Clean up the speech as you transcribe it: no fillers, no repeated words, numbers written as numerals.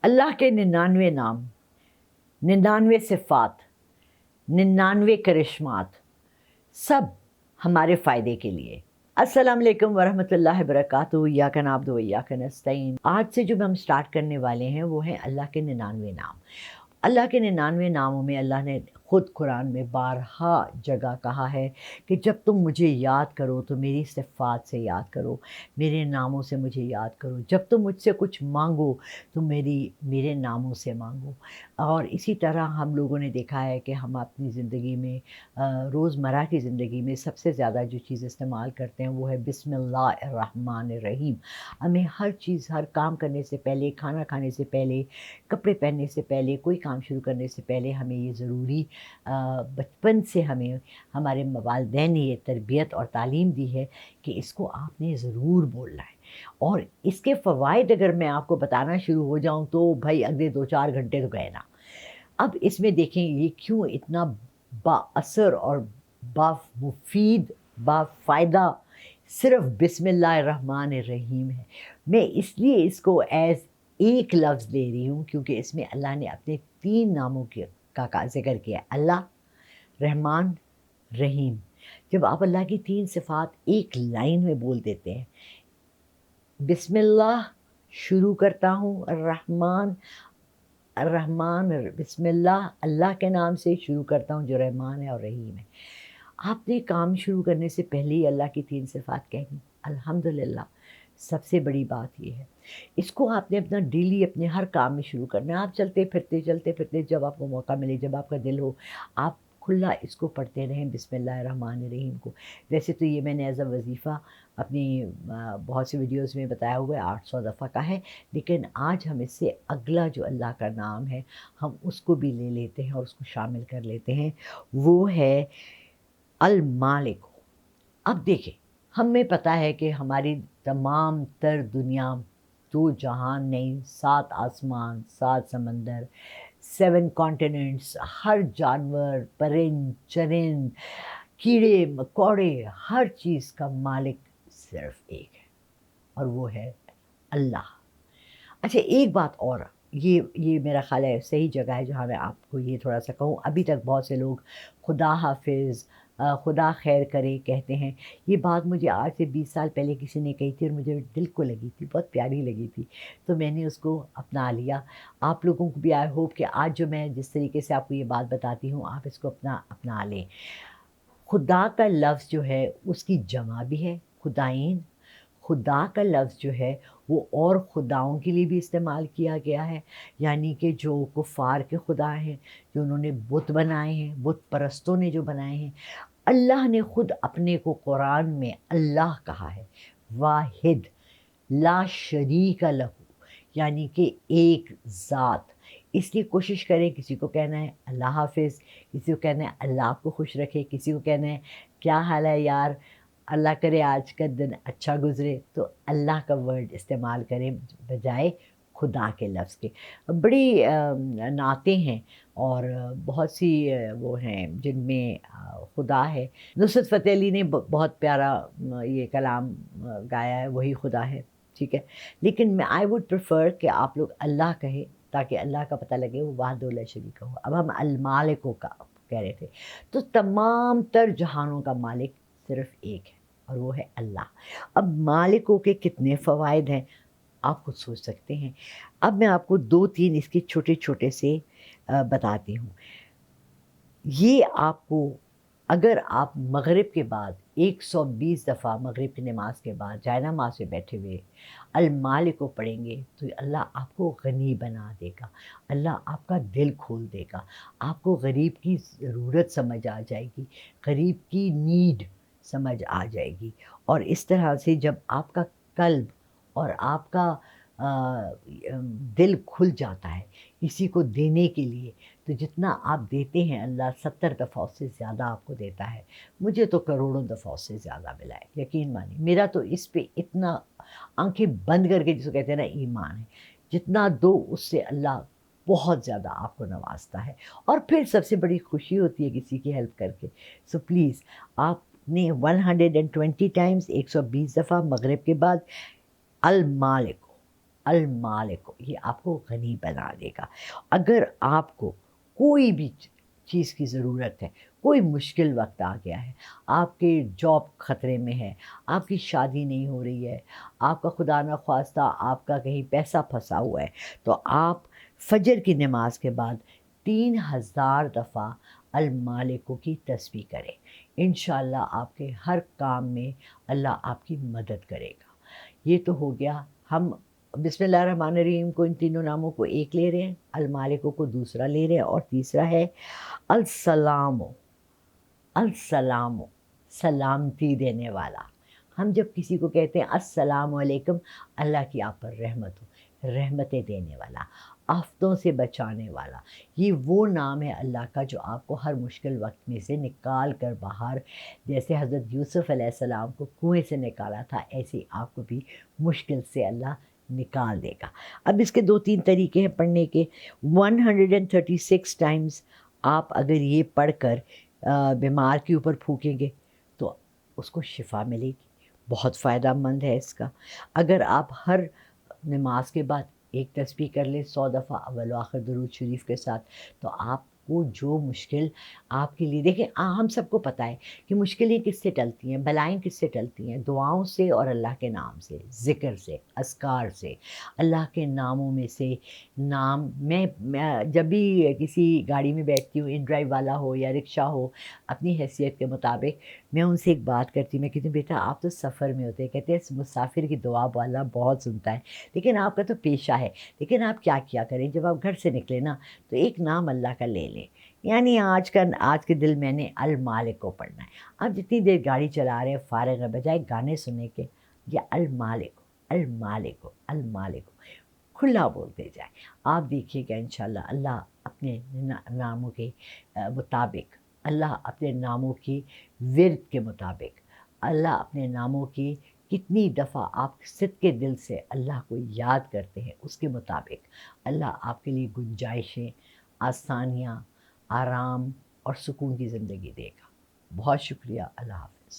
अल्लाह के 99 नाम, 99 सिफ़ात, 99 करिश्मात, सब हमारे फ़ायदे के लिए। अस्सलाम वालेकुम वरहमतुल्लाहि वबरकातुहू। इय्याका नअब्दु व इय्याका नस्तईन। आज से जो हम स्टार्ट करने वाले हैं वो है अल्लाह के 99 नाम। अल्लाह के 99 नामों में अल्लाह ने ख़ुद कुरान में बारहा जगह कहा है कि जब तुम मुझे याद करो तो मेरी सिफ़ात से याद करो, मेरे नामों से मुझे याद करो। जब तुम मुझसे कुछ मांगो तो मेरे नामों से मांगो। और इसी तरह हम लोगों ने देखा है कि हम अपनी ज़िंदगी में रोज़मर्रा की ज़िंदगी में सबसे ज़्यादा जो चीज़ इस्तेमाल करते हैं वो है बिस्मिल्लाहिर्रहमानिर्रहीम। हमें हर चीज़, हर काम करने से पहले, खाना खाने से पहले, कपड़े पहनने से पहले, कोई काम शुरू करने से पहले हमें ये ज़रूरी बचपन से हमें हमारे वालिदैन ने ये तरबियत और तालीम दी है कि इसको आपने ज़रूर बोलना है। और इसके फ़वाइद अगर मैं आपको बताना शुरू हो जाऊँ तो भाई अगले 2-4 घंटे तो गए ना। अब इसमें देखें ये क्यों इतना बाअसर और मुफीद, बाफ़ायदा सिर्फ़ बिस्मिल्लाहिर्रहमानिर्रहीम है। मैं इसलिए इसको एज़ एक लफ्ज़ ले रही हूँ क्योंकि इसमें अल्लाह ने अपने 3 नामों का ज़िक्र किया है, अल्लाह, रहमान, रहीम। जब आप अल्लाह की 3 सिफ़ात एक लाइन में बोल देते हैं, बिस्मिल्लाह शुरू करता हूँ, रहमान बिस्मिल्लाह अल्लाह के नाम से शुरू करता हूँ जो रहमान है और रहीम है। आपने काम शुरू करने से पहले ही अल्लाह की 3 सिफ़ात कहनी, अल्हम्दुलिल्लाह। सबसे बड़ी बात ये है, इसको आपने अपना डेली अपने हर काम में शुरू करना है। आप चलते फिरते जब आपको मौका मिले, जब आपका दिल हो, आप खुला इसको पढ़ते रहें बिस्मिल्लाहिर्रहमानिर्रहीम को। वैसे तो ये मैंने एज़ अ वज़ीफ़ा अपनी बहुत सी वीडियोस में बताया हुआ है, 800 दफ़ा का है। लेकिन आज हम इससे अगला जो अल्लाह का नाम है हम उसको भी ले लेते हैं और उसको शामिल कर लेते हैं, वो है अल मालिक। अब देखें, हमें पता है कि हमारी तमाम तर दुनिया, 2 जहान नहीं, 7 आसमान, 7 समंदर, 7 कॉन्टिनेंट्स, हर जानवर, परिंद, चरिंद, कीड़े मकोड़े, हर चीज़ का मालिक सिर्फ़ एक है और वो है अल्लाह। अच्छा, एक बात और, ये मेरा ख़्याल है सही जगह है जहाँ मैं आपको ये थोड़ा-सा कहूँ। अभी तक बहुत से लोग खुदा हाफ़िज़, खुदा खैर करे कहते हैं। ये बात मुझे आज से 20 साल पहले किसी ने कही थी और मुझे दिल को लगी थी, बहुत प्यारी लगी थी, तो मैंने उसको अपना लिया। आप लोगों को भी आई होप कि आज जो मैं जिस तरीके से आपको ये बात बताती हूँ आप इसको अपना लें। खुदा का लफ्ज़ जो है उसकी जमा भी है खुदाइन। खुदा का लफ्ज़ जो है वो और खुदाओं के लिए भी इस्तेमाल किया गया है, यानी कि जो कुफ़ार के खुदा हैं, जो उन्होंने बुत बनाए हैं, बुत परस्तों ने जो बनाए हैं। अल्लाह ने ख़ुद अपने को कुरान में अल्लाह कहा है, वाहिद, ला शरीका लहू, यानी कि एक ज़ात। इसलिए कोशिश करें, किसी को कहना है अल्लाह हाफ़िज़, किसी को कहना है अल्लाह आपको खुश रखे, किसी को कहना है क्या हाल है यार, अल्लाह करे आज का दिन अच्छा गुज़रे, तो अल्लाह का वर्ड इस्तेमाल करें बजाय खुदा के लफ्ज़ के। बड़ी नातें हैं और बहुत सी वो हैं जिनमें खुदा है। नुसरत फ़तेह अली ने बहुत प्यारा ये कलाम गाया है, वही खुदा है, ठीक है। लेकिन आई वुड प्रेफर कि आप लोग अल्लाह कहें ताकि अल्लाह का पता लगे वो वाहिद ला शरीक हो। अब हम अल मालिक का कह रहे थे, तो तमाम तर जहानों का मालिक सिर्फ़ एक है और वो है अल्लाह। अब मालिकों के कितने फ़वाइद हैं आप खुद सोच सकते हैं। अब मैं आपको 2-3 इसके छोटे-छोटे से बताती हूँ। ये आपको, अगर आप मग़रिब के बाद 120 दफ़ा मग़रिब की नमाज़ के बाद जाए-नमाज़ में बैठे हुए अल मालिक को पढ़ेंगे तो अल्लाह आपको गनी बना देगा, अल्लाह आपका दिल खोल देगा, आपको गरीब की ज़रूरत समझ आ जाएगी, गरीब की नीड समझ आ जाएगी। और इस तरह से जब आपका कल्ब और आपका दिल खुल जाता है किसी को देने के लिए, तो जितना आप देते हैं अल्लाह 70 दफ़ा उससे ज़्यादा आपको देता है। मुझे तो करोड़ों दफ़ा उससे ज़्यादा मिला है, यकीन मानिए। मेरा तो इस पे इतना आंखें बंद करके जिसको कहते हैं ना ईमान है, जितना दो उससे अल्लाह बहुत ज़्यादा आपको नवाजता है और फिर सबसे बड़ी खुशी होती है किसी की हेल्प करके। सो प्लीज़ आपने 120 टाइम्स 120 दफ़ा मग़रिब के बाद अल मालिक, المالک، یہ آپ کو غنی بنا دے گا۔ اگر آپ کو کوئی بھی چیز کی ضرورت ہے، کوئی مشکل وقت آ گیا ہے، آپ کے جاب خطرے میں ہے، آپ کی شادی نہیں ہو رہی ہے، آپ کا خدا نخواستہ آپ کا کہیں پیسہ پھنسا ہوا ہے، تو آپ فجر کی نماز کے بعد 3000 دفعہ المالکوں کی تسبیح کریں۔ انشاءاللہ آپ کے ہر کام میں اللہ آپ کی مدد کرے گا۔ یہ تو ہو گیا، ہم بسم اللہ الرحمن الرحیم کو ان تینوں ناموں کو ایک لے رہے ہیں، المالکوں کو دوسرا لے رہے ہیں، اور تیسرا ہے السلام، السلام، سلامتی دینے والا۔ ہم جب کسی کو کہتے ہیں السلام علیکم، اللہ کی آپ پر رحمت ہو، رحمتیں دینے والا، آفتوں سے بچانے والا، یہ وہ نام ہے اللہ کا جو آپ کو ہر مشکل وقت میں سے نکال کر باہر، جیسے حضرت یوسف علیہ السلام کو کنویں سے نکالا تھا، ایسے آپ کو بھی مشکل سے اللہ نکال دے گا۔ اب اس کے 2-3 طریقے ہیں پڑھنے کے۔ 136 ٹائمز آپ اگر یہ پڑھ کر بیمار کے اوپر پھونکیں گے تو اس کو شفا ملے گی، بہت فائدہ مند ہے اس کا۔ اگر آپ ہر نماز کے بعد ایک تسبیح کر لیں 100 دفعہ اول و آخر درود شریف کے ساتھ، تو آپ کو جو مشکل آپ کے لیے، دیکھیں ہم سب کو پتہ ہے کہ مشکلیں کس سے ٹلتی ہیں، بلائیں کس سے ٹلتی ہیں، دعاؤں سے اور اللہ کے نام سے، ذکر سے، اذکار سے۔ اللہ کے ناموں میں سے نام، میں جب بھی کسی گاڑی میں بیٹھتی ہوں، ان ڈرائیو والا ہو یا رکشہ ہو، اپنی حیثیت کے مطابق میں ان سے ایک بات کرتی ہوں، میں کہتی ہوں بیٹا آپ تو سفر میں ہوتے ہیں، کہتے ہیں مسافر کی دعا اللہ بہت سنتا ہے، لیکن آپ کا تو پیشہ ہے، لیکن آپ کیا کریں جب آپ گھر سے نکلیں نا تو ایک نام اللہ کا لے لیں، یعنی آج کے دل میں نے المالک کو پڑھنا ہے۔ آپ جتنی دیر گاڑی چلا رہے ہیں فارغ ہے، بجائے گانے سننے کے یا المالک، المالک، المالک کھلا بولتے جائیں، آپ دیکھیے گا انشاءاللہ اللہ اپنے ناموں کے مطابق، اللہ اپنے ناموں کی ورد کے مطابق، اللہ اپنے ناموں کی کتنی دفعہ آپ صدقے دل سے اللہ کو یاد کرتے ہیں اس کے مطابق اللہ آپ کے لیے گنجائشیں، آسانیاں، آرام اور سکون کی زندگی دے گا۔ بہت شکریہ، اللہ حافظ۔